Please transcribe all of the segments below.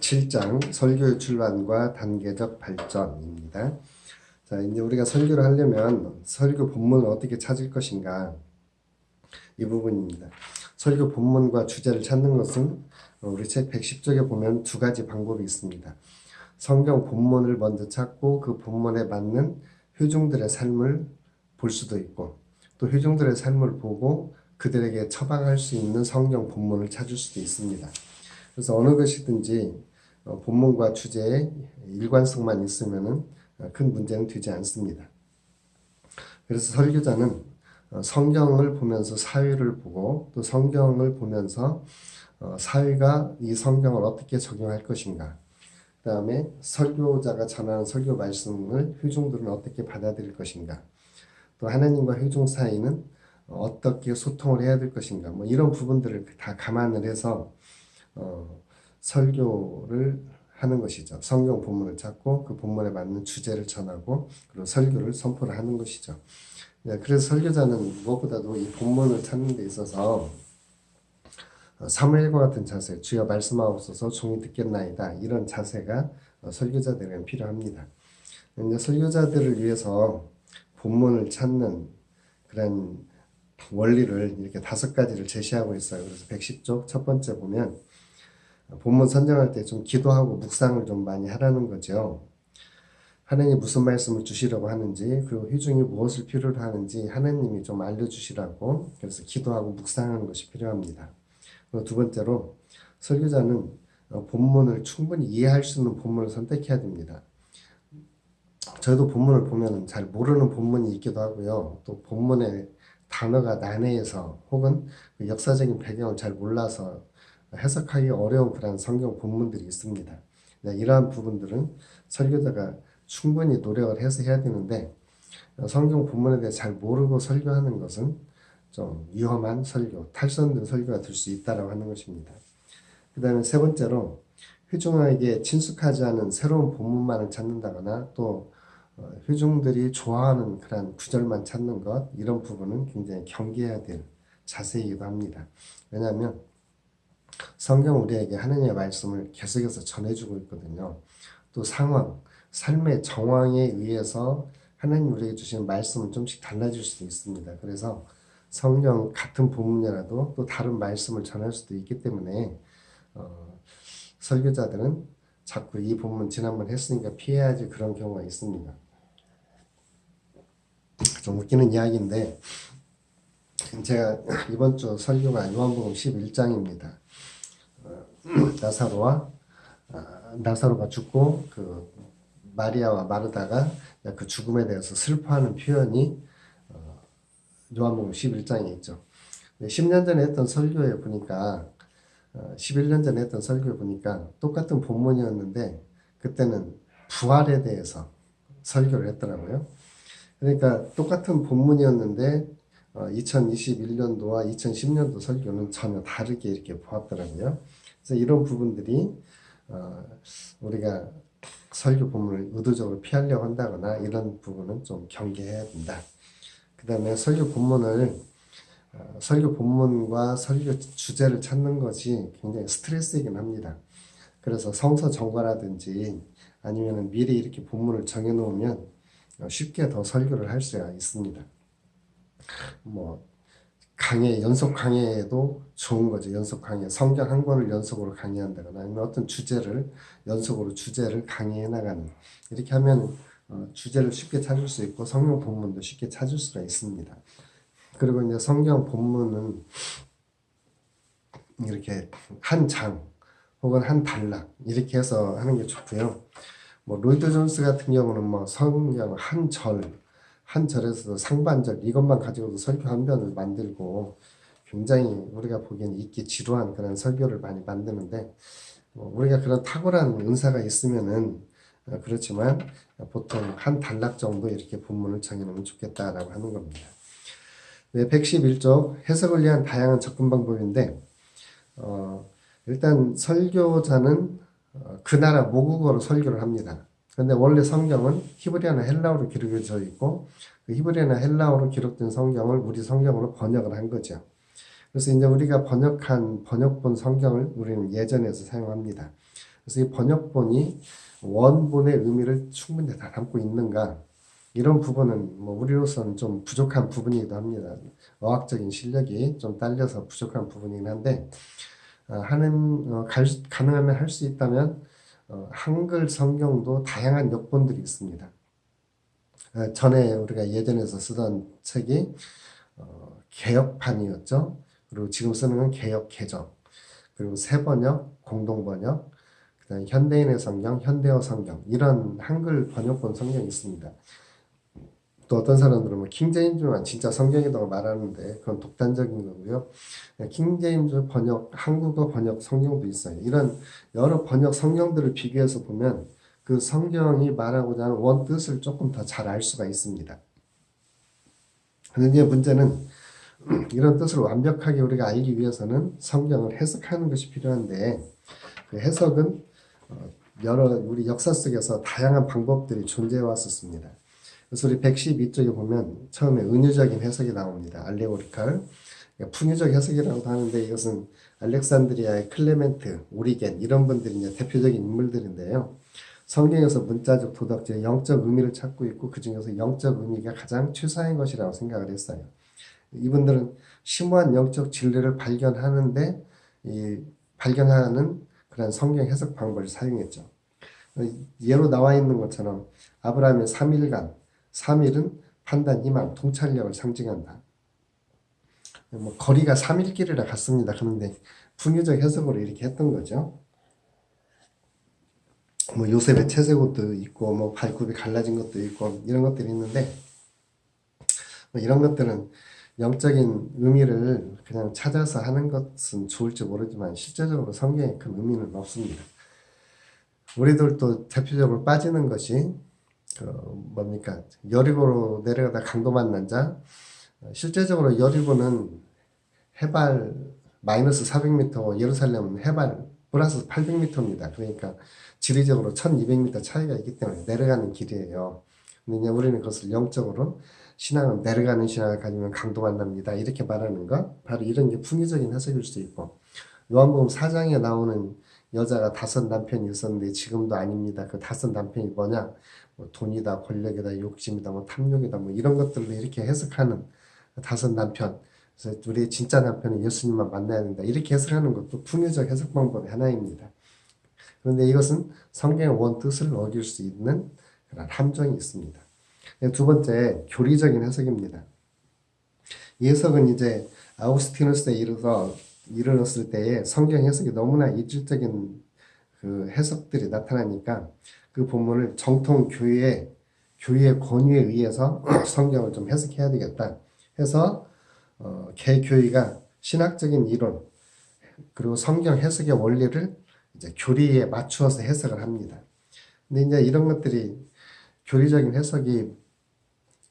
7장 설교의 출발과 단계적 발전입니다. 자, 이제 우리가 설교를 하려면 설교 본문을 어떻게 찾을 것인가, 이 부분입니다. 설교 본문과 주제를 찾는 것은 우리 책 110쪽에 보면 두 가지 방법이 있습니다. 성경 본문을 먼저 찾고 그 본문에 맞는 회중들의 삶을 볼 수도 있고, 또 회중들의 삶을 보고 그들에게 처방할 수 있는 성경 본문을 찾을 수도 있습니다. 그래서 어느 것이든지 본문과 주제에 일관성만 있으면 큰 문제는 되지 않습니다. 그래서 설교자는 성경을 보면서 사회를 보고, 또 성경을 보면서 사회가 이 성경을 어떻게 적용할 것인가, 그 다음에 설교자가 전하는 설교 말씀을 회중들은 어떻게 받아들일 것인가, 또 하나님과 회중 사이는 어떻게 소통을 해야 될 것인가, 뭐 이런 부분들을 다 감안을 해서 설교를 하는 것이죠. 성경 본문을 찾고 그 본문에 맞는 주제를 전하고 그리고 설교를 선포를 하는 것이죠. 그래서 설교자는 무엇보다도 이 본문을 찾는 데 있어서 사무엘과 같은 자세, 주여 말씀하옵소서 종이 듣겠나이다, 이런 자세가 설교자들에게 필요합니다. 이제 설교자들을 위해서 본문을 찾는 그런 원리를 이렇게 5가지를 제시하고 있어요. 그래서 110쪽 첫 번째 보면 본문 선정할 때 좀 기도하고 묵상을 좀 많이 하라는 거죠. 하나님이 무슨 말씀을 주시려고 하는지, 그리고 회중이 무엇을 필요로 하는지 하나님이 좀 알려주시라고, 그래서 기도하고 묵상하는 것이 필요합니다. 그리고 두 번째로 설교자는 본문을 충분히 이해할 수 있는 본문을 선택해야 됩니다. 저희도 본문을 보면 잘 모르는 본문이 있기도 하고요. 또 본문의 단어가 난해해서 혹은 역사적인 배경을 잘 몰라서 해석하기 어려운 그런 성경 본문들이 있습니다. 이러한 부분들은 설교자가 충분히 노력을 해서 해야 되는데, 성경 본문에 대해 잘 모르고 설교하는 것은 좀 위험한 설교, 탈선된 설교가 될 수 있다고 하는 것입니다. 그 다음에 세 번째로 회중에게 친숙하지 않은 새로운 본문만을 찾는다거나, 또 회중들이 좋아하는 그런 구절만 찾는 것, 이런 부분은 굉장히 경계해야 될 자세이기도 합니다. 왜냐하면 성경 우리에게 하나님의 말씀을 계속해서 전해주고 있거든요. 또 상황, 삶의 정황에 의해서 하나님 우리에게 주시는 말씀은 좀씩 달라질 수도 있습니다. 그래서 성경 같은 본문이라도 또 다른 말씀을 전할 수도 있기 때문에 설교자들은 자꾸 이 본문 지난번 했으니까 피해야지, 그런 경우가 있습니다. 좀 웃기는 이야기인데, 제가 이번 주 설교가 요한복음 11장입니다. 나사로가 죽고 그 마리아와 마르다가 그 죽음에 대해서 슬퍼하는 표현이 요한복음 11장에 있죠. 10년 전에 했던 설교에 보니까 11년 전에 했던 설교에 보니까 똑같은 본문이었는데 그때는 부활에 대해서 설교를 했더라고요. 그러니까 똑같은 본문이었는데 2021년도와 2010년도 설교는 전혀 다르게 이렇게 보았더라고요. 그래서 이런 부분들이 우리가 설교 본문을 의도적으로 피하려고 한다거나 이런 부분은 좀 경계해야 된다. 그 다음에 설교 본문과 설교 주제를 찾는 것이 굉장히 스트레스이긴 합니다. 그래서 성서 정과라든지 아니면 미리 이렇게 본문을 정해놓으면 쉽게 더 설교를 할 수가 있습니다. 뭐 연속 강해도 좋은 거죠. 연속 강해, 성경 한 권을 연속으로 강의한다거나 아니면 어떤 주제를 강의해 나가는, 이렇게 하면 주제를 쉽게 찾을 수 있고 성경 본문도 쉽게 찾을 수가 있습니다. 그리고 이제 성경 본문은 이렇게 한 장 혹은 한 단락 이렇게 해서 하는 게 좋고요. 뭐 로이드 존스 같은 경우는 뭐 성경 한 절에서도 상반절 이것만 가지고도 설교 한 편을 만들고 굉장히 우리가 보기엔 읽기 지루한 그런 설교를 많이 만드는데, 우리가 그런 탁월한 은사가 있으면은 그렇지만 보통 한 단락 정도 이렇게 본문을 정해놓으면 좋겠다라고 하는 겁니다. 111쪽 해석을 위한 다양한 접근 방법인데, 일단 설교자는 그 나라 모국어로 설교를 합니다. 그런데 원래 성경은 히브리어나 헬라어로 기록되어 있고 그 히브리어나 헬라어로 기록된 성경을 우리 성경으로 번역을 한 거죠. 그래서 이제 우리가 번역본 성경을 우리는 예전에서 사용합니다. 그래서 이 번역본이 원본의 의미를 충분히 다 담고 있는가? 이런 부분은 뭐 우리로서는 좀 부족한 부분이기도 합니다. 어학적인 실력이 좀 딸려서 부족한 부분이긴 한데, 가능하면 할 수 있다면 한글 성경도 다양한 역본들이 있습니다. 전에 우리가 예전에서 쓰던 책이 개역판이었죠. 그리고 지금 쓰는 건 개역 개정, 그리고 새번역, 공동번역, 그다음에 현대인의 성경, 현대어 성경, 이런 한글 번역본 성경이 있습니다. 또 어떤 사람들은 뭐 킹제임즈만 진짜 성경이라고 말하는데 그건 독단적인 거고요. 킹제임즈 번역, 한국어 번역 성경도 있어요. 이런 여러 번역 성경들을 비교해서 보면 그 성경이 말하고자 하는 원 뜻을 조금 더 잘 알 수가 있습니다. 그런데 문제는 이런 뜻을 완벽하게 우리가 알기 위해서는 성경을 해석하는 것이 필요한데, 그 해석은 우리 역사 속에서 다양한 방법들이 존재해 왔었습니다. 그래서 우리 112쪽에 보면 처음에 은유적인 해석이 나옵니다. 알레고리칼, 풍유적 해석이라고도 하는데, 이것은 알렉산드리아의 클레멘트, 오리겐 이런 분들이 이제 대표적인 인물들인데요. 성경에서 문자적, 도덕적, 영적 의미를 찾고 있고 그 중에서 영적 의미가 가장 최소한 것이라고 생각을 했어요. 이분들은 심오한 영적 진리를 발견하는데 발견하는 그런 성경 해석 방법을 사용했죠. 예로 나와 있는 것처럼 아브라함의 3일간, 3일은 판단, 희망, 통찰력을 상징한다. 뭐 거리가 3일 길이라 같습니다. 그런데 풍유적 해석으로 이렇게 했던 거죠. 뭐 요셉의 채색옷도 있고 뭐 발굽이 갈라진 것도 있고 이런 것들이 있는데, 뭐 이런 것들은 영적인 의미를 그냥 찾아서 하는 것은 좋을지 모르지만 실제적으로 성경에 큰 의미는 없습니다. 우리들도 대표적으로 빠지는 것이 뭡니까? 여리고로 내려가다 강도 만난 자. 실제적으로 여리고는 해발 마이너스 400m, 예루살렘은 해발 플러스 800m입니다. 그러니까 지리적으로 1200m 차이가 있기 때문에 내려가는 길이에요. 근데 우리는 그것을 영적으로 신앙은 내려가는 신앙을 가지면 강도 만납니다. 이렇게 말하는 거, 바로 이런 게 풍요적인 해석일 수 있고, 요한복음 4장에 나오는 여자가 5 남편이 있었는데 지금도 아닙니다. 그 5 남편이 뭐냐? 뭐 돈이다, 권력이다, 욕심이다, 뭐 탐욕이다, 뭐 이런 것들로 이렇게 해석하는 5 남편. 그래서 우리의 진짜 남편은 예수님만 만나야 된다. 이렇게 해석하는 것도 풍요적 해석 방법의 하나입니다. 그런데 이것은 성경의 원 뜻을 어길 수 있는 그런 함정이 있습니다. 두 번째, 교리적인 해석입니다. 이 해석은 이제 아우구스티누스에 이르렀을 때에 성경 해석이 너무나 이질적인 그 해석들이 나타나니까 그 본문을 정통 교회의 권위에 의해서 성경을 좀 해석해야 되겠다 해서 개교회가 신학적인 이론 그리고 성경 해석의 원리를 이제 교리에 맞추어서 해석을 합니다. 근데 이제 이런 것들이 교리적인 해석이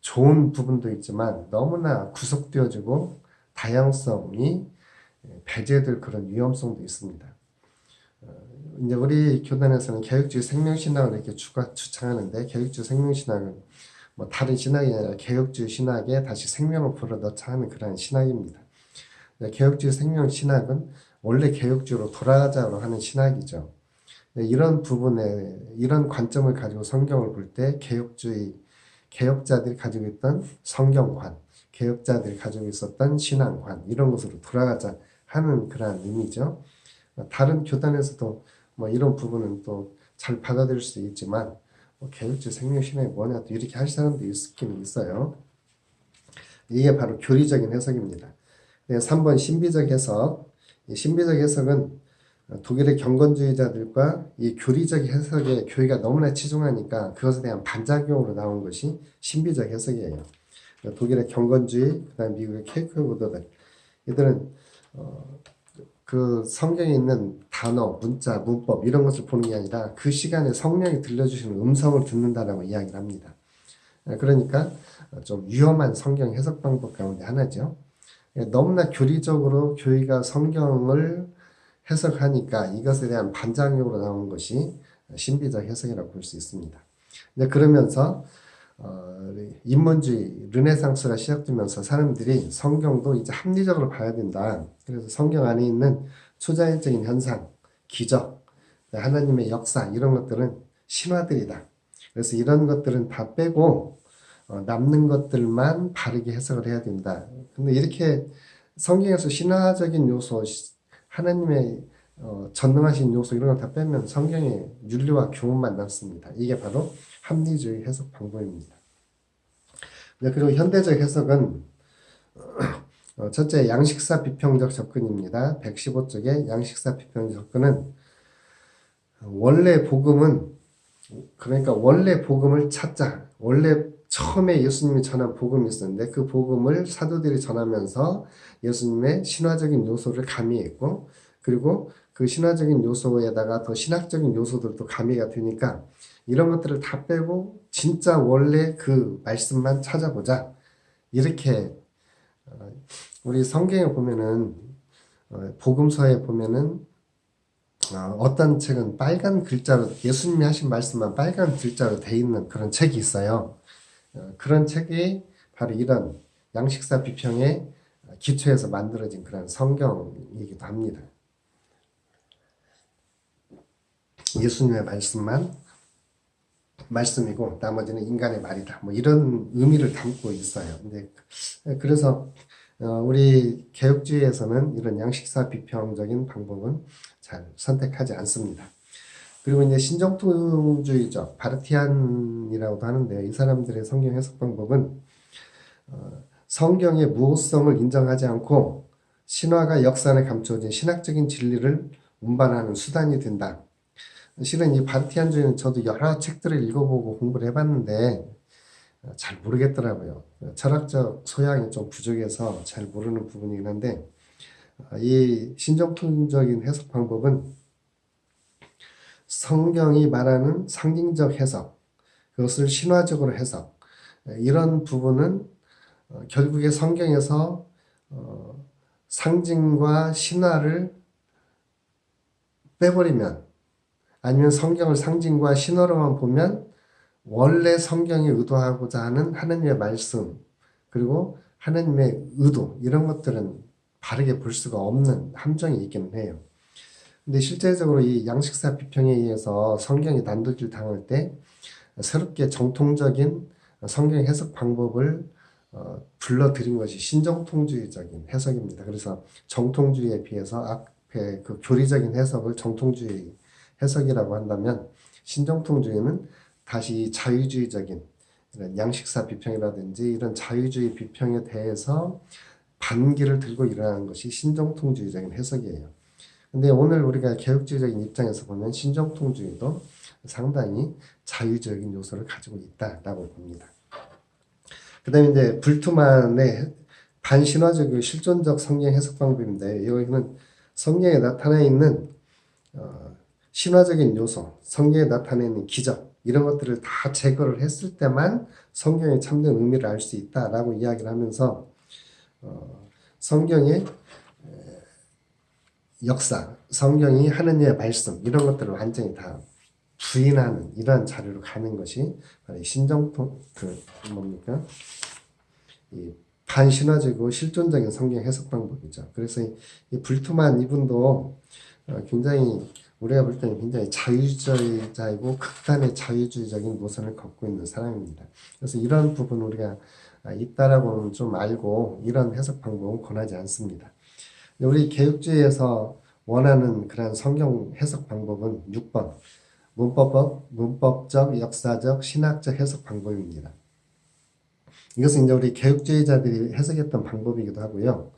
좋은 부분도 있지만 너무나 구속되어지고 다양성이 배제될 그런 위험성도 있습니다. 이제 우리 교단에서는 개혁주의 생명신학을 이렇게 주창하는데, 개혁주의 생명신학은 뭐 다른 신학이 아니라 개혁주의 신학에 다시 생명을 불어넣자 하는 그런 신학입니다. 개혁주의 생명신학은 원래 개혁주의로 돌아가자고 하는 신학이죠. 이런 부분에 이런 관점을 가지고 성경을 볼 때 개혁자들이 가지고 있던 성경관, 개혁자들이 가지고 있었던 신앙관, 이런 것으로 돌아가자 하는 그런 의미죠. 다른 교단에서도 뭐 이런 부분은 또 잘 받아들일 수 있지만 개혁주의 생명신학이 뭐냐 또 이렇게 할 사람도 있긴 있어요. 이게 바로 교리적인 해석입니다. 3번 신비적 해석. 신비적 해석은 독일의 경건주의자들과 이 교리적 해석에 교회가 너무나 치중하니까 그것에 대한 반작용으로 나온 것이 신비적 해석이에요. 독일의 경건주의, 그다음 미국의 케이크보드들, 이들은 그 성경에 있는 단어, 문자, 문법 이런 것을 보는 게 아니라 그 시간에 성령이 들려주시는 음성을 듣는다라고 이야기를 합니다. 그러니까 좀 위험한 성경 해석 방법 가운데 하나죠. 너무나 교리적으로 교회가 성경을 해석하니까 이것에 대한 반작용으로 나온 것이 신비적 해석이라고 볼 수 있습니다. 그러면서 인문주의, 르네상스가 시작되면서 사람들이 성경도 이제 합리적으로 봐야 된다. 그래서 성경 안에 있는 초자연적인 현상, 기적, 하나님의 역사 이런 것들은 신화들이다. 그래서 이런 것들은 다 빼고 남는 것들만 바르게 해석을 해야 된다. 근데 이렇게 성경에서 신화적인 요소, 하나님의 전능하신 요소 이런 걸 다 빼면 성경에 윤리와 교훈만 남습니다. 이게 바로 합리주의 해석 방법입니다. 그리고 현대적 해석은 첫째 양식사 비평적 접근입니다. 115쪽의 양식사 비평적 접근은 원래 복음은 그러니까 원래 복음을 찾자. 원래 처음에 예수님이 전한 복음이 있었는데 그 복음을 사도들이 전하면서 예수님의 신화적인 요소를 가미했고 그리고 그 신화적인 요소에다가 더 신학적인 요소들도 가미가 되니까 이런 것들을 다 빼고 진짜 원래 그 말씀만 찾아보자. 이렇게 우리 성경에 보면은 복음서에 보면은 어떤 책은 빨간 글자로 예수님이 하신 말씀만 빨간 글자로 돼 있는 그런 책이 있어요. 그런 책이 바로 이런 양식사 비평의 기초에서 만들어진 그런 성경이기도 합니다. 예수님의 말씀만 말씀이고 나머지는 인간의 말이다. 뭐 이런 의미를 담고 있어요. 근데 그래서 우리 개혁주의에서는 이런 양식사 비평적인 방법은 잘 선택하지 않습니다. 그리고 이제 신정통주의적 바르티안이라고도 하는데 이 사람들의 성경 해석 방법은 성경의 무호성을 인정하지 않고 신화가 역사에 감춰진 신학적인 진리를 운반하는 수단이 된다. 실은 이 바르티안주의는 저도 여러 책들을 읽어보고 공부를 해봤는데 잘 모르겠더라고요. 철학적 소양이 좀 부족해서 잘 모르는 부분이긴 한데 이 신정통적인 해석 방법은 성경이 말하는 상징적 해석, 그것을 신화적으로 해석 이런 부분은 결국에 성경에서 상징과 신화를 빼버리면 아니면 성경을 상징과 신화로만 보면 원래 성경이 의도하고자 하는 하나님의 말씀 그리고 하나님의 의도 이런 것들은 바르게 볼 수가 없는 함정이 있기는 해요. 근데 실제적으로 이 양식사 비평에 의해서 성경이 난도질 당할 때 새롭게 정통적인 성경 해석 방법을 불러들인 것이 신정통주의적인 해석입니다. 그래서 정통주의에 비해서 앞에 그 교리적인 해석을 정통주의 해석이라고 한다면 신정통주의는 다시 자유주의적인 이런 양식사 비평이라든지 이런 자유주의 비평에 대해서 반기를 들고 일어나는 것이 신정통주의적인 해석이에요. 근데 오늘 우리가 개혁주의적인 입장에서 보면 신정통주의도 상당히 자유적인 요소를 가지고 있다라고 봅니다. 그 다음에 이제 불투만의 반신화적 실존적 성경 해석 방법인데 여기는 성경에 나타나 있는 신화적인 요소, 성경에 나타나 있는 기적 이런 것들을 다 제거를 했을 때만 성경의 참된 의미를 알 수 있다라고 이야기를 하면서 성경의 역사, 성경이 하느님의 말씀 이런 것들을 완전히 다 부인하는 이러한 자료로 가는 것이 신정통 뭡니까? 이 반신화적이고 실존적인 성경 해석 방법이죠. 그래서 이 불투만 이분도 굉장히 우리가 볼 때는 굉장히 자유주의자이고 극단의 자유주의적인 노선을 걷고 있는 사람입니다. 그래서 이런 부분 우리가 있다라고는 좀 알고 이런 해석 방법은 권하지 않습니다. 우리 개혁주의에서 원하는 그런 성경 해석 방법은 6번 문법적, 역사적, 신학적 해석 방법입니다. 이것은 이제 우리 개혁주의자들이 해석했던 방법이기도 하고요.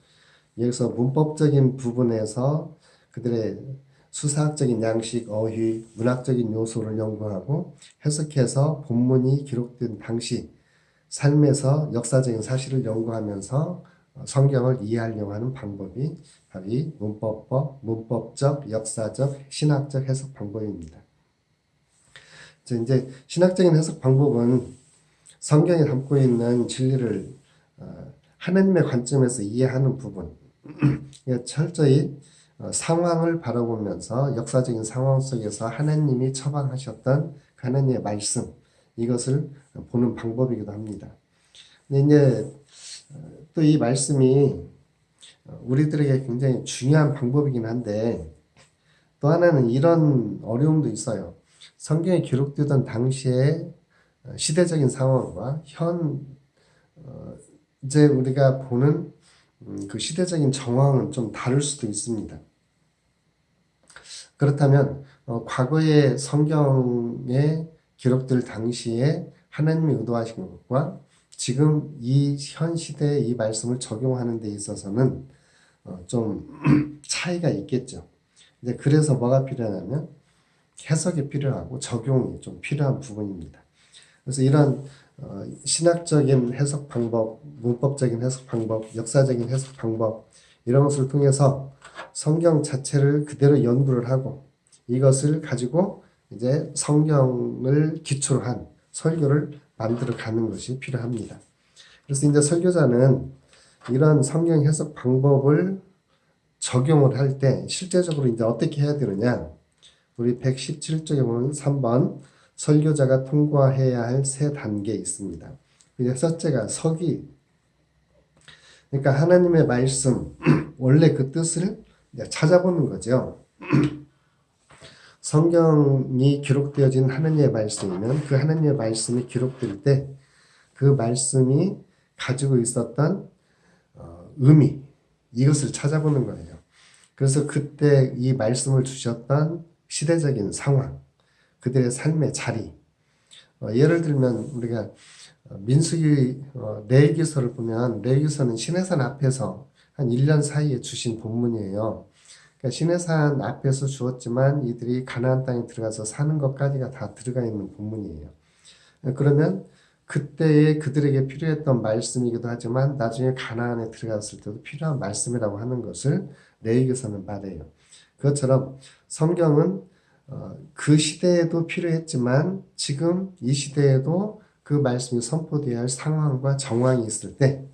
여기서 문법적인 부분에서 그들의 수사학적인 양식, 어휘, 문학적인 요소를 연구하고 해석해서 본문이 기록된 당시 삶에서 역사적인 사실을 연구하면서 성경을 이해하려고 하는 방법이 바로 이 문법적, 역사적, 신학적 해석 방법입니다. 이제 신학적인 해석 방법은 성경에 담고 있는 진리를 하나님의 관점에서 이해하는 부분, 철저히 상황을 바라보면서 역사적인 상황 속에서 하나님이 처방하셨던 하나님의 말씀, 이것을 보는 방법이기도 합니다. 근데 이제 또 이 말씀이 우리들에게 굉장히 중요한 방법이긴 한데 또 하나는 이런 어려움도 있어요. 성경에 기록되던 당시의 시대적인 상황과 이제 우리가 보는 그 시대적인 정황은 좀 다를 수도 있습니다. 그렇다면 과거의 성경에 기록될 당시에 하나님이 의도하신 것과 지금 이 현 시대에 이 말씀을 적용하는 데 있어서는 좀 차이가 있겠죠. 이제 그래서 뭐가 필요하냐면 해석이 필요하고 적용이 좀 필요한 부분입니다. 그래서 이런 신학적인 해석 방법, 문법적인 해석 방법, 역사적인 해석 방법 이런 것을 통해서 성경 자체를 그대로 연구를 하고 이것을 가지고 이제 성경을 기초로 한 설교를 만들어 가는 것이 필요합니다. 그래서 이제 설교자는 이런 성경 해석 방법을 적용을 할 때 실제적으로 이제 어떻게 해야 되느냐? 우리 117쪽에 보면 3번 설교자가 통과해야 할 세 단계 있습니다. 이제 첫째가 서기. 그러니까 하나님의 말씀, 원래 그 뜻을 찾아보는 거죠. 성경이 기록되어진 하나님의 말씀이면 그 하나님의 말씀이 기록될 때 그 말씀이 가지고 있었던 의미, 이것을 찾아보는 거예요. 그래서 그때 이 말씀을 주셨던 시대적인 상황, 그들의 삶의 자리. 예를 들면 우리가 민수기 레위기서를 보면 레위기서는 시내산 앞에서 한 1년 사이에 주신 본문이에요. 그러니까 시내산 앞에서 주었지만 이들이 가나안 땅에 들어가서 사는 것까지가 다 들어가 있는 본문이에요. 그러면 그때에 그들에게 필요했던 말씀이기도 하지만 나중에 가나안에 들어갔을 때도 필요한 말씀이라고 하는 것을 레위기서는 말해요. 그것처럼 성경은 그 시대에도 필요했지만 지금 이 시대에도 그 말씀이 선포되어야 할 상황과 정황이 있을 때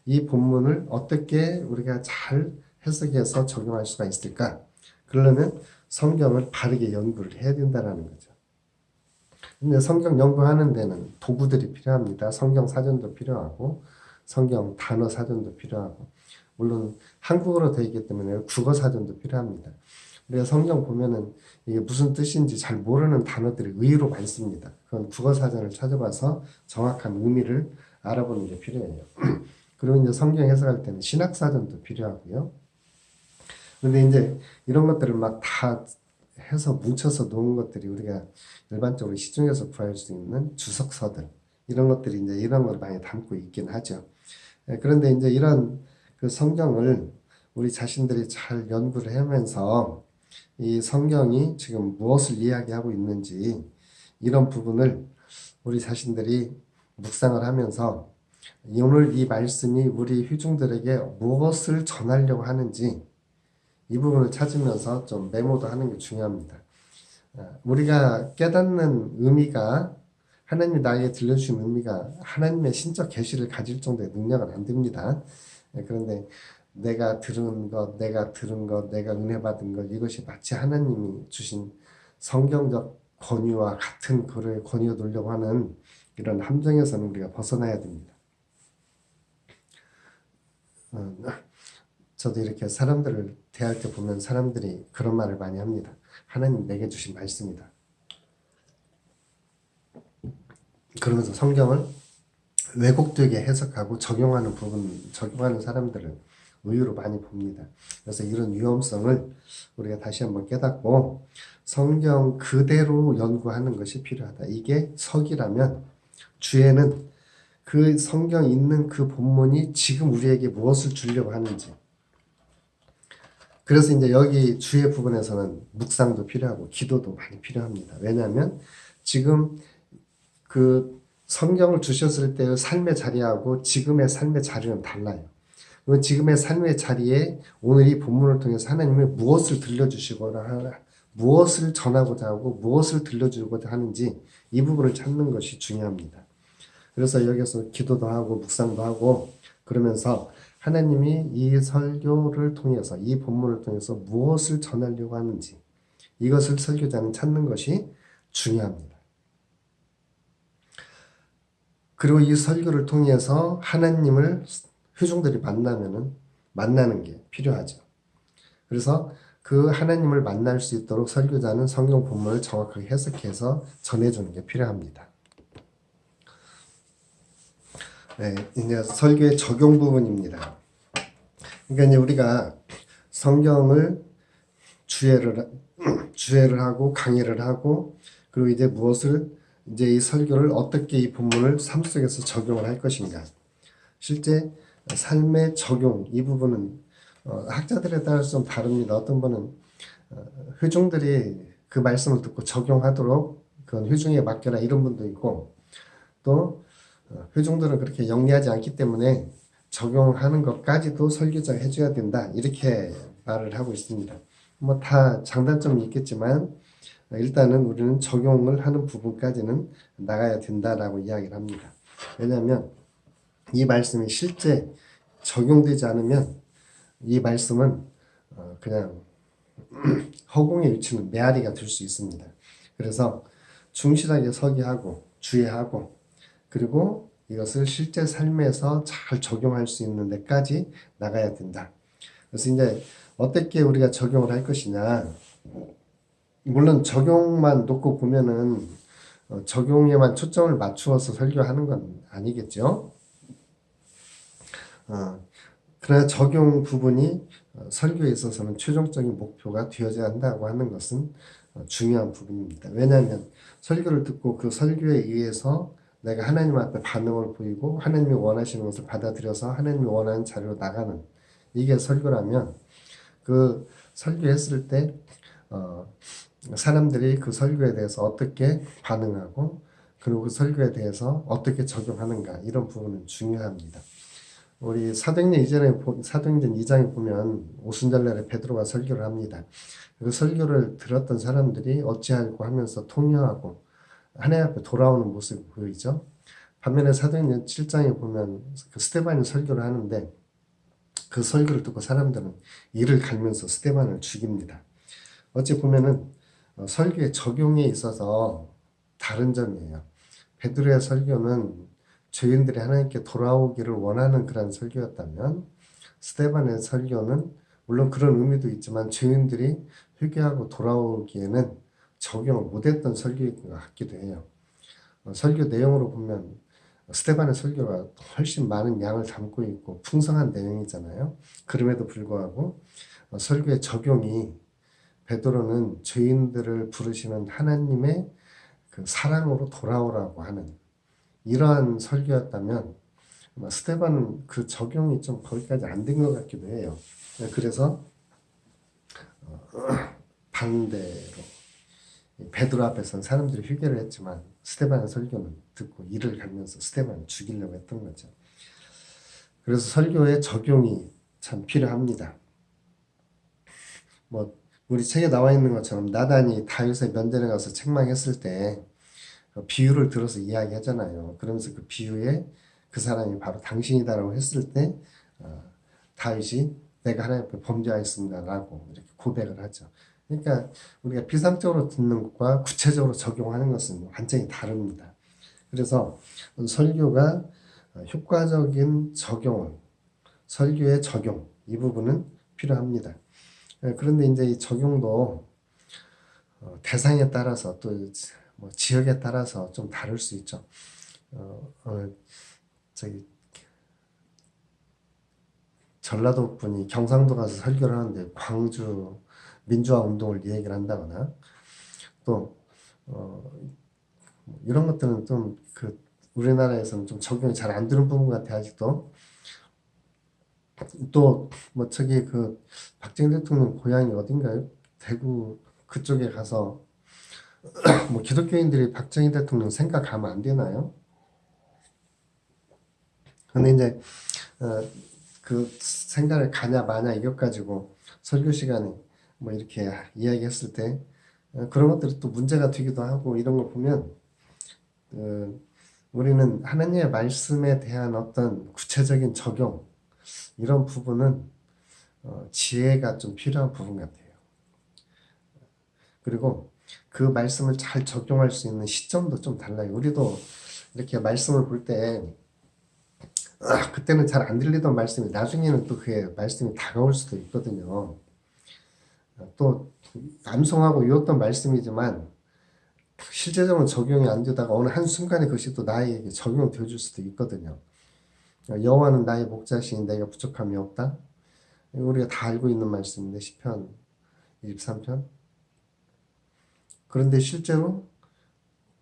이 본문을 어떻게 우리가 잘 해석해서 적용할 수가 있을까? 그러려면 성경을 바르게 연구를 해야 된다는 거죠. 근데 성경 연구하는 데는 도구들이 필요합니다. 성경 사전도 필요하고 성경 단어 사전도 필요하고 물론 한국어로 되어 있기 때문에 국어 사전도 필요합니다. 우리가 성경 보면은 이게 무슨 뜻인지 잘 모르는 단어들이 의외로 많습니다. 그건 국어 사전을 찾아봐서 정확한 의미를 알아보는 게 필요해요. 그리고 이제 성경 해석할 때는 신학 사전도 필요하고요. 그런데 이제 이런 것들을 막 다 해서 뭉쳐서 놓은 것들이 우리가 일반적으로 시중에서 구할 수 있는 주석서들 이런 것들이 이제 이런 걸 많이 담고 있긴 하죠. 그런데 이제 이런 그 성경을 우리 자신들이 잘 연구를 하면서 이 성경이 지금 무엇을 이야기하고 있는지 이런 부분을 우리 자신들이 묵상을 하면서 오늘 이 말씀이 우리 회중들에게 무엇을 전하려고 하는지 이 부분을 찾으면서 좀 메모도 하는 게 중요합니다. 우리가 깨닫는 의미가 하나님이 나에게 들려주신 의미가 하나님의 신적 계시를 가질 정도의 능력은 안 됩니다. 그런데 내가 들은 것, 내가 들은 것, 내가 은혜 받은 것 이것이 마치 하나님이 주신 성경적 권위와 같은 그를 권위에 놓으려고 하는 이런 함정에서는 우리가 벗어나야 됩니다. 저도 이렇게 사람들을 대할 때 보면 사람들이 그런 말을 많이 합니다. 하나님 내게 주신 말씀이다. 그러면서 성경을 왜곡되게 해석하고 적용하는 사람들을 의외로 많이 봅니다. 그래서 이런 위험성을 우리가 다시 한번 깨닫고 성경 그대로 연구하는 것이 필요하다. 이게 석이라면 주에는 그 성경 있는 그 본문이 지금 우리에게 무엇을 주려고 하는지. 그래서 이제 여기 주의 부분에서는 묵상도 필요하고 기도도 많이 필요합니다. 왜냐하면 지금 그 성경을 주셨을 때의 삶의 자리하고 지금의 삶의 자리는 달라요. 지금의 삶의 자리에 오늘 이 본문을 통해서 하나님이 무엇을 들려주시거나 무엇을 전하고자 하고 무엇을 들려주고자 하는지 이 부분을 찾는 것이 중요합니다. 그래서 여기서 기도도 하고 묵상도 하고 그러면서 하나님이 이 설교를 통해서 이 본문을 통해서 무엇을 전하려고 하는지 이것을 설교자는 찾는 것이 중요합니다. 그리고 이 설교를 통해서 하나님을 회중들이 만나는 게 필요하죠. 그래서 그 하나님을 만날 수 있도록 설교자는 성경 본문을 정확하게 해석해서 전해주는 게 필요합니다. 네, 이제 설교의 적용 부분입니다. 그러니까 이제 우리가 성경을 주례를 하고 강의를 하고 그리고 이제 무엇을 이제 이 설교를 어떻게 이 본문을 삶 속에서 적용을 할 것인가. 실제 삶의 적용 이 부분은 학자들에 따라서 좀 다릅니다. 어떤 분은 회중들이 그 말씀을 듣고 적용하도록 그건 회중에 맡겨라 이런 분도 있고 또 회중들은 그렇게 영리하지 않기 때문에 적용하는 것까지도 설교자가 해줘야 된다 이렇게 말을 하고 있습니다. 뭐 다 장단점이 있겠지만 일단은 우리는 적용을 하는 부분까지는 나가야 된다라고 이야기를 합니다. 왜냐하면 이 말씀이 실제 적용되지 않으면 이 말씀은 그냥 허공에 비치는 메아리가 될 수 있습니다. 그래서 충실하게 서기하고 주의하고 그리고 이것을 실제 삶에서 잘 적용할 수 있는 데까지 나가야 된다. 그래서 이제 어떻게 우리가 적용을 할 것이냐. 물론 적용만 놓고 보면은 적용에만 초점을 맞추어서 설교하는 건 아니겠죠. 그러나 적용 부분이 설교에 있어서는 최종적인 목표가 되어야 한다고 하는 것은 중요한 부분입니다. 왜냐하면 설교를 듣고 그 설교에 의해서 내가 하나님 앞에 반응을 보이고 하나님이 원하시는 것을 받아들여서 하나님이 원하는 자리로 나가는 이게 설교라면 그 설교했을 때 사람들이 그 설교에 대해서 어떻게 반응하고 그리고 그 설교에 대해서 어떻게 적용하는가 이런 부분은 중요합니다. 우리 사도행전 2장에 보면 오순절날에 베드로가 설교를 합니다. 그 설교를 들었던 사람들이 어찌할꼬 하면서 통회하고 하나님 앞에 돌아오는 모습이 보이죠. 반면에 사도행전 7장에 보면 그 스데반이 설교를 하는데 그 설교를 듣고 사람들은 이를 갈면서 스데반을 죽입니다. 어찌 보면은 설교의 적용에 있어서 다른 점이에요. 베드로의 설교는 죄인들이 하나님께 돌아오기를 원하는 그런 설교였다면 스데반의 설교는 물론 그런 의미도 있지만 죄인들이 회개하고 돌아오기에는 적용을 못했던 설교인 것 같기도 해요. 설교 내용으로 보면 스데반의 설교가 훨씬 많은 양을 담고 있고 풍성한 내용이잖아요. 그럼에도 불구하고 설교의 적용이 베드로는 죄인들을 부르시는 하나님의 그 사랑으로 돌아오라고 하는 이러한 설교였다면 스데반은 그 적용이 좀 거기까지 안 된 것 같기도 해요. 그래서 반대로 베드로 앞에서는 사람들이 회개를 했지만 스데반의 설교는 듣고 이를 갈면서 스데반을 죽이려고 했던 거죠. 그래서 설교의 적용이 참 필요합니다. 뭐 우리 책에 나와 있는 것처럼 나단이 다윗의 면전에 가서 책망했을 때 비유를 들어서 이야기하잖아요. 그러면서 그 비유에 그 사람이 바로 당신이다라고 했을 때 다윗이 내가 하나님 앞에 범죄하였습니다라고 이렇게 고백을 하죠. 그러니까 우리가 비상적으로 듣는 것과 구체적으로 적용하는 것은 완전히 다릅니다. 그래서 설교가 효과적인 적용을 설교의 적용 이 부분은 필요합니다. 그런데 이제 이 적용도 대상에 따라서 또 뭐 지역에 따라서 좀 다를 수 있죠. 전라도 분이 경상도 가서 설교를 하는데 광주 민주화 운동을 얘기를 한다거나 또 이런 것들은 좀 그 우리나라에서는 좀 적용이 잘 안 되는 부분 같아 아직도. 또 뭐 저기 그 박정희 대통령 고향이 어딘가요? 대구 그쪽에 가서 뭐 기독교인들이 박정희 대통령 생각하면 안 되나요? 근데 이제 그 생각을 가냐 마냐 이것 가지고 설교 시간에 뭐 이렇게 이야기했을 때 그런 것들이 또 문제가 되기도 하고 이런 걸 보면 우리는 하나님의 말씀에 대한 어떤 구체적인 적용 이런 부분은 지혜가 좀 필요한 부분 같아요. 그리고 그 말씀을 잘 적용할 수 있는 시점도 좀 달라요. 우리도 이렇게 말씀을 볼 때 그때는 잘 안 들리던 말씀이 나중에는 또 그게 말씀이 다가올 수도 있거든요. 또 암송하고 외웠던 말씀이지만 실제적으로 적용이 안 되다가 어느 한순간에 그것이 또 나에게 적용이 되어줄 수도 있거든요. 여호와는 나의 목자시니 내가 부족함이 없다. 우리가 다 알고 있는 말씀인데 시편 23편. 그런데 실제로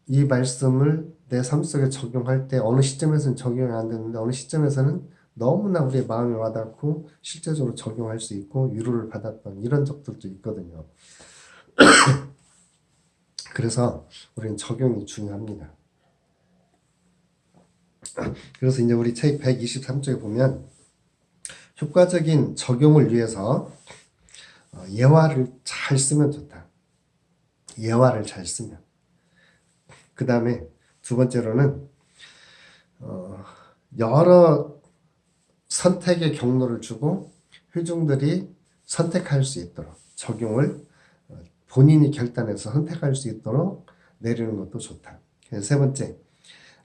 이 말씀을 내 삶 속에 적용할 때 어느 시점에서는 적용이 안 되는데 어느 시점에서는 너무나 우리의 마음에 와닿고 실제적으로 적용할 수 있고 위로를 받았던 이런 적들도 있거든요. 그래서 우리는 적용이 중요합니다. 그래서 이제 우리 책 123쪽에 보면 효과적인 적용을 위해서 예화를 잘 쓰면 좋다. 예화를 잘 쓰면. 그 다음에 두 번째로는 여러 선택의 경로를 주고 회중들이 선택할 수 있도록 적용을 본인이 결단해서 선택할 수 있도록 내리는 것도 좋다. 세 번째,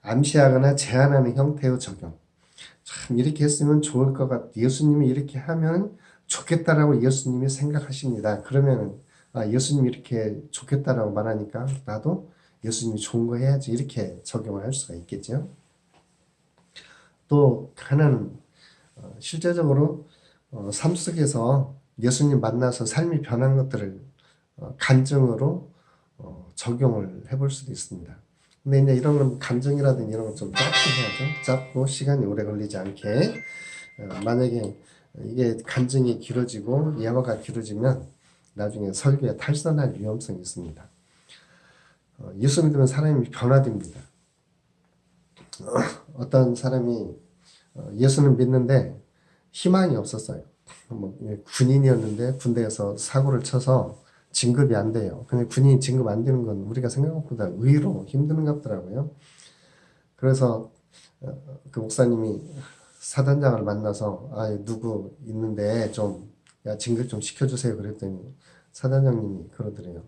암시하거나 제안하는 형태의 적용. 참 이렇게 했으면 좋을 것 같아. 예수님이 이렇게 하면 좋겠다라고 예수님이 생각하십니다. 그러면은 예수님이 이렇게 좋겠다라고 말하니까 나도 예수님이 좋은 거 해야지 이렇게 적용을 할 수가 있겠죠. 또 하나는 실제적으로 삶 속에서 예수님 만나서 삶이 변한 것들을 간증으로 적용을 해볼 수도 있습니다. 근데 이제 이런 건 간증이라든지 이런 건 좀 짧게 해야죠. 짧고 시간이 오래 걸리지 않게. 만약에 이게 간증이 길어지고 예화가 길어지면 나중에 설교에 탈선할 위험성이 있습니다. 예수 믿으면 사람이 변화됩니다. 어떤 사람이 예수는 믿는데 희망이 없었어요. 군인이었는데 군대에서 사고를 쳐서 진급이 안 돼요. 근데 군인이 진급 안 되는 건 우리가 생각한 것보다 의외로 힘든 것 같더라고요. 그래서 그 목사님이 사단장을 만나서 누구 있는데 좀 진급 좀 시켜주세요. 그랬더니 사단장님이 그러더래요.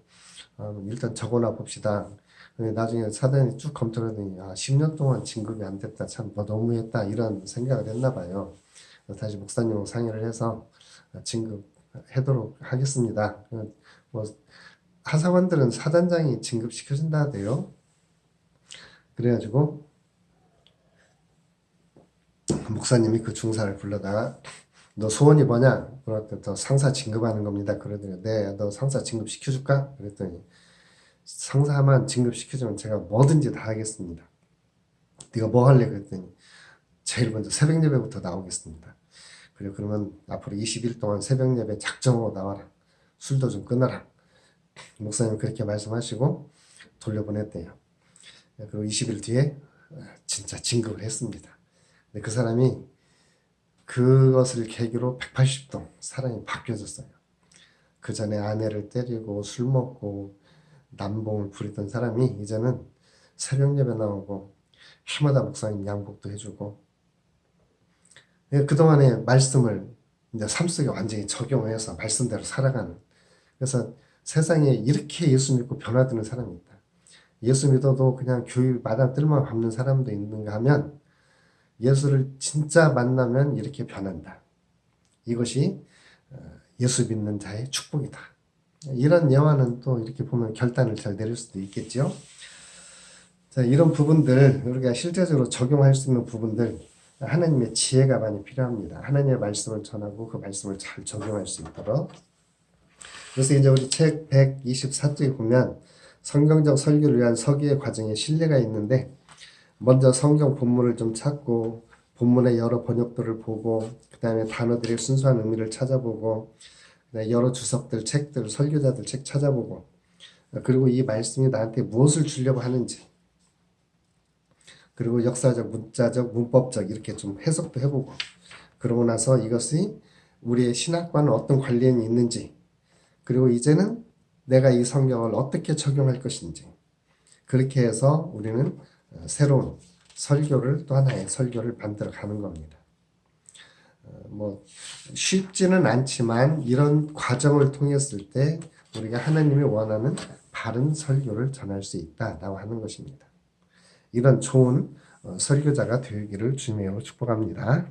일단 적어놔 봅시다. 나중에 사단이 쭉 검토를 하더니 10년 동안 진급이 안 됐다. 참 너무했다. 이런 생각을 했나 봐요. 다시 목사님하고 상의를 해서 진급하도록 하겠습니다. 하사관들은 사단장이 진급시켜준다 하대요. 그래가지고 목사님이 그 중사를 불러다가 너 소원이 뭐냐? 그랬더니 더 상사 진급하는 겁니다. 그러더니 네, 너 상사 진급시켜줄까? 그랬더니 상사만 진급시켜주면 제가 뭐든지 다 하겠습니다. 네가 뭐 할래? 그랬더니 제일 먼저 새벽 예배부터 나오겠습니다. 그래 그러면 앞으로 20일 동안 새벽 예배 작정하고 나와라. 술도 좀 끊어라. 목사님 그렇게 말씀하시고 돌려보냈대요. 그리고 20일 뒤에 진짜 진급을 했습니다. 근데 그 사람이 그것을 계기로 180도 사람이 바뀌어졌어요. 그 전에 아내를 때리고 술 먹고 남봉을 부리던 사람이 이제는 새벽 예배 나오고 해마다 목사님 양복도 해주고 그동안의 말씀을 이제 삶 속에 완전히 적용해서 말씀대로 살아가는. 그래서 세상에 이렇게 예수 믿고 변화되는 사람이 있다. 예수 믿어도 그냥 교회 마당 뜰만 밟는 사람도 있는가 하면 예수를 진짜 만나면 이렇게 변한다. 이것이 예수 믿는 자의 축복이다. 이런 예화는 또 이렇게 보면 결단을 잘 내릴 수도 있겠죠. 자, 이런 부분들 우리가 실제적으로 적용할 수 있는 부분들 하나님의 지혜가 많이 필요합니다. 하나님의 말씀을 전하고 그 말씀을 잘 적용할 수 있도록. 그래서 이제 우리 책 124쪽에 보면 성경적 설교를 위한 서기의 과정에 신뢰가 있는데 먼저 성경 본문을 좀 찾고 본문의 여러 번역들을 보고 그 다음에 단어들의 순수한 의미를 찾아보고 여러 주석들, 책들, 설교자들 책 찾아보고 그리고 이 말씀이 나한테 무엇을 주려고 하는지 그리고 역사적, 문자적, 문법적 이렇게 좀 해석도 해보고 그러고 나서 이것이 우리의 신학과는 어떤 관련이 있는지 그리고 이제는 내가 이 성경을 어떻게 적용할 것인지 그렇게 해서 우리는 새로운 설교를 또 하나의 설교를 만들어 가는 겁니다. 쉽지는 않지만 이런 과정을 통했을 때 우리가 하나님이 원하는 바른 설교를 전할 수 있다라고 하는 것입니다. 이런 좋은 설교자가 되기를 주님으로 축복합니다.